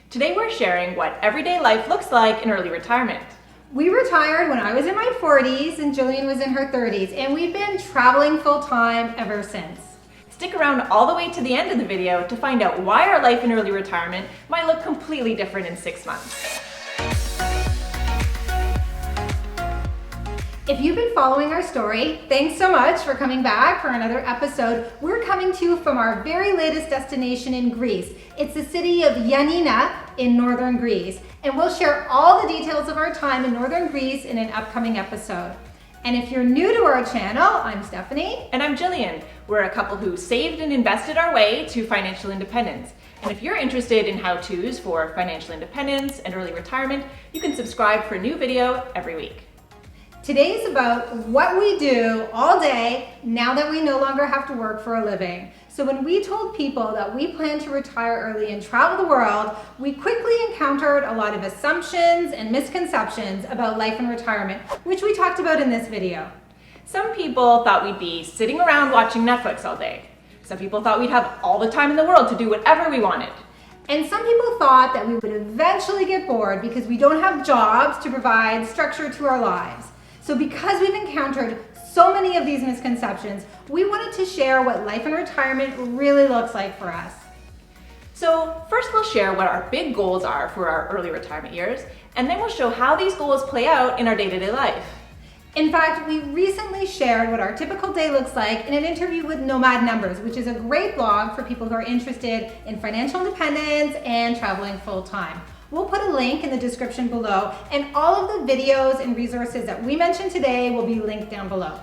Today we're sharing what everyday life looks like in early retirement. We retired when I was in my 40s and Gillian was in her 30s, and we've been traveling full-time ever since. Stick around all the way to the end of the video to find out why our life in early retirement might look completely different in 6 months. If you've been following our story, thanks so much for coming back for another episode. We're coming to you from our very latest destination in Greece. It's the city of Ioannina in northern Greece, and we'll share all the details of our time in northern Greece in an upcoming episode. And if you're new to our channel, I'm Stephanie. And I'm Gillian. We're a couple who saved and invested our way to financial independence. And if you're interested in how-tos for financial independence and early retirement, you can subscribe for a new video every week. Today is about what we do all day now that we no longer have to work for a living. So when we told people that we plan to retire early and travel the world, we quickly encountered a lot of assumptions and misconceptions about life and retirement, which we talked about in this video. Some people thought we'd be sitting around watching Netflix all day. Some people thought we'd have all the time in the world to do whatever we wanted. And some people thought that we would eventually get bored because we don't have jobs to provide structure to our lives. So because we've encountered so many of these misconceptions, we wanted to share what life in retirement really looks like for us. So first we'll share what our big goals are for our early retirement years, and then we'll show how these goals play out in our day-to-day life. In fact, we recently shared what our typical day looks like in an interview with Nomad Numbers, which is a great blog for people who are interested in financial independence and traveling full-time. We'll put a link in the description below, and all of the videos and resources that we mentioned today will be linked down below.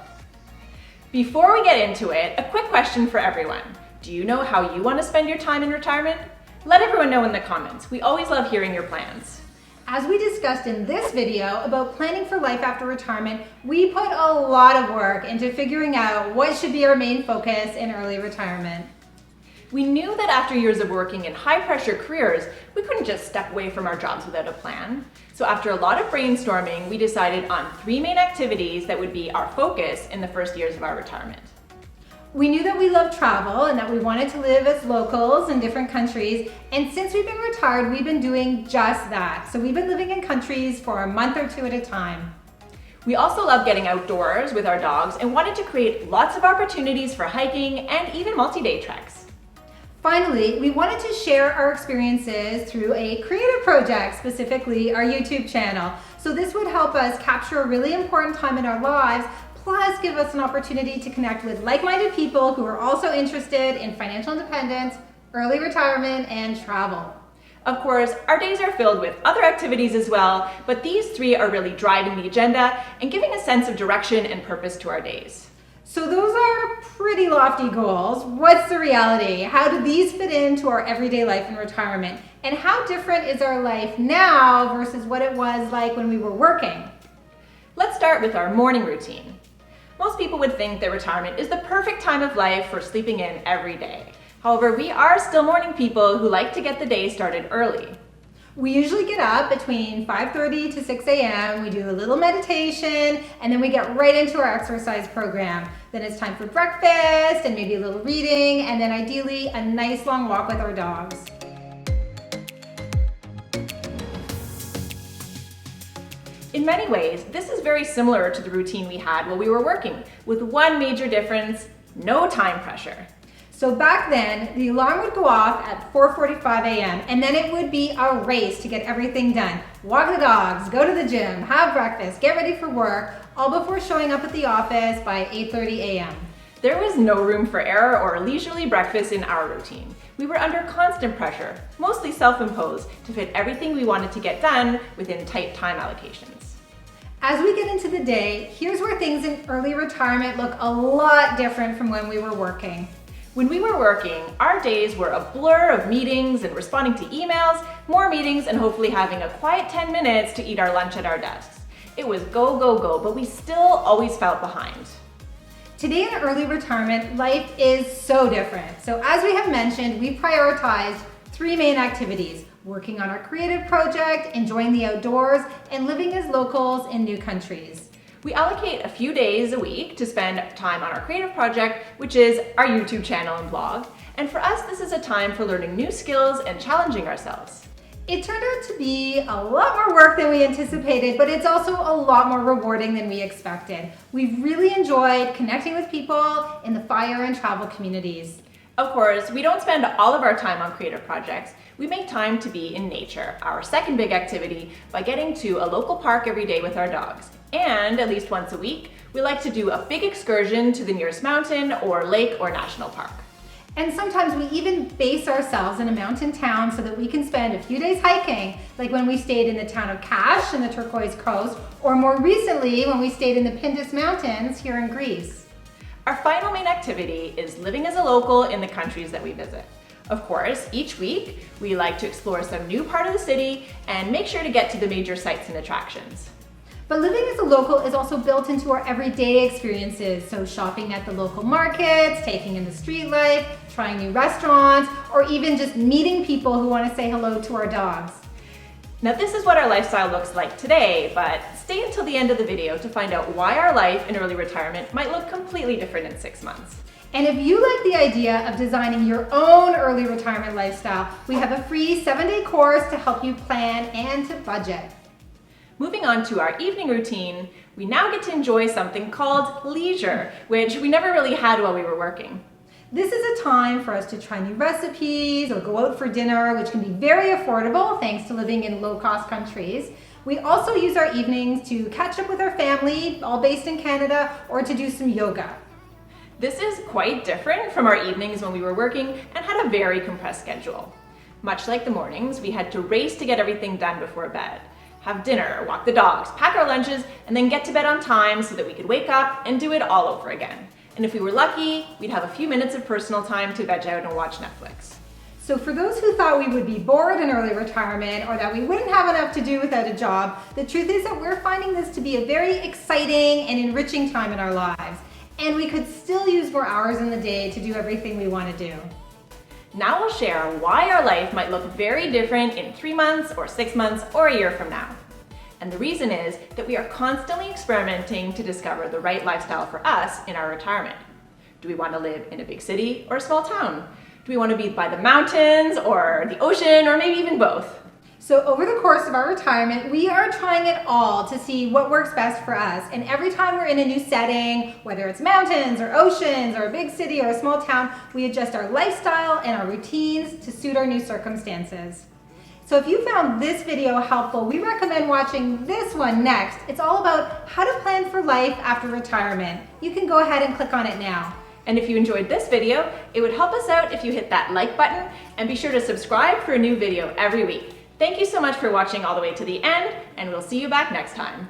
Before we get into it, a quick question for everyone. Do you know how you want to spend your time in retirement? Let everyone know in the comments. We always love hearing your plans. As we discussed in this video about planning for life after retirement, we put a lot of work into figuring out what should be our main focus in early retirement. We knew that after years of working in high-pressure careers, we couldn't just step away from our jobs without a plan. So after a lot of brainstorming, we decided on 3 main activities that would be our focus in the first years of our retirement. We knew that we love travel and that we wanted to live as locals in different countries. And since we've been retired, we've been doing just that. So we've been living in countries for a month or 2 at a time. We also love getting outdoors with our dogs and wanted to create lots of opportunities for hiking and even multi-day treks. Finally, we wanted to share our experiences through a creative project, specifically our YouTube channel. So this would help us capture a really important time in our lives, plus give us an opportunity to connect with like-minded people who are also interested in financial independence, early retirement, and travel. Of course, our days are filled with other activities as well, but these 3 are really driving the agenda and giving a sense of direction and purpose to our days. So those are pretty lofty goals. What's the reality? How do these fit into our everyday life in retirement? And how different is our life now versus what it was like when we were working? Let's start with our morning routine. Most people would think that retirement is the perfect time of life for sleeping in every day. However, we are still morning people who like to get the day started early. We usually get up between 5:30 to 6 a.m. We do a little meditation, and then we get right into our exercise program. Then it's time for breakfast and maybe a little reading, and then ideally a nice long walk with our dogs. In many ways, this is very similar to the routine we had while we were working, with one major difference: no time pressure. So back then, the alarm would go off at 4:45 a.m. and then it would be a race to get everything done. Walk the dogs, go to the gym, have breakfast, get ready for work, all before showing up at the office by 8:30 a.m. There was no room for error or leisurely breakfast in our routine. We were under constant pressure, mostly self-imposed, to fit everything we wanted to get done within tight time allocations. As we get into the day, here's where things in early retirement look a lot different from when we were working. When we were working, our days were a blur of meetings and responding to emails, more meetings, and hopefully having a quiet 10 minutes to eat our lunch at our desks. It was go, go, go, but we still always felt behind. Today in early retirement, life is so different. So as we have mentioned, we prioritized 3 main activities: working on our creative project, enjoying the outdoors, and living as locals in new countries. We allocate a few days a week to spend time on our creative project, which is our YouTube channel and blog. And for us, this is a time for learning new skills and challenging ourselves. It turned out to be a lot more work than we anticipated, but it's also a lot more rewarding than we expected. We've really enjoyed connecting with people in the fire and travel communities. Of course, we don't spend all of our time on creative projects. We make time to be in nature, our second big activity, by getting to a local park every day with our dogs. And at least once a week, we like to do a big excursion to the nearest mountain or lake or national park. And sometimes we even base ourselves in a mountain town so that we can spend a few days hiking, like when we stayed in the town of Kash in the Turquoise Coast, or more recently when we stayed in the Pindus Mountains here in Greece. Our final main activity is living as a local in the countries that we visit. Of course, each week we like to explore some new part of the city and make sure to get to the major sites and attractions. But living as a local is also built into our everyday experiences, so shopping at the local markets, taking in the street life, trying new restaurants, or even just meeting people who want to say hello to our dogs. Now this is what our lifestyle looks like today, but stay until the end of the video to find out why our life in early retirement might look completely different in 6 months. And if you like the idea of designing your own early retirement lifestyle, we have a free 7-day course to help you plan and to budget. Moving on to our evening routine, we now get to enjoy something called leisure, which we never really had while we were working. This is a time for us to try new recipes or go out for dinner, which can be very affordable thanks to living in low-cost countries. We also use our evenings to catch up with our family, all based in Canada, or to do some yoga. This is quite different from our evenings when we were working and had a very compressed schedule. Much like the mornings, we had to race to get everything done before bed, have dinner, walk the dogs, pack our lunches, and then get to bed on time so that we could wake up and do it all over again. And if we were lucky, we'd have a few minutes of personal time to veg out and watch Netflix. So for those who thought we would be bored in early retirement or that we wouldn't have enough to do without a job, the truth is that we're finding this to be a very exciting and enriching time in our lives. And we could still use more hours in the day to do everything we want to do. Now we'll share why our life might look very different in 3 months or 6 months or a year from now. And the reason is that we are constantly experimenting to discover the right lifestyle for us in our retirement. Do we want to live in a big city or a small town? Do we want to be by the mountains or the ocean or maybe even both? So over the course of our retirement, we are trying it all to see what works best for us. And every time we're in a new setting, whether it's mountains or oceans or a big city or a small town, we adjust our lifestyle and our routines to suit our new circumstances. So if you found this video helpful, we recommend watching this one next. It's all about how to plan for life after retirement. You can go ahead and click on it now. And if you enjoyed this video, it would help us out if you hit that like button and be sure to subscribe for a new video every week. Thank you so much for watching all the way to the end, and we'll see you back next time.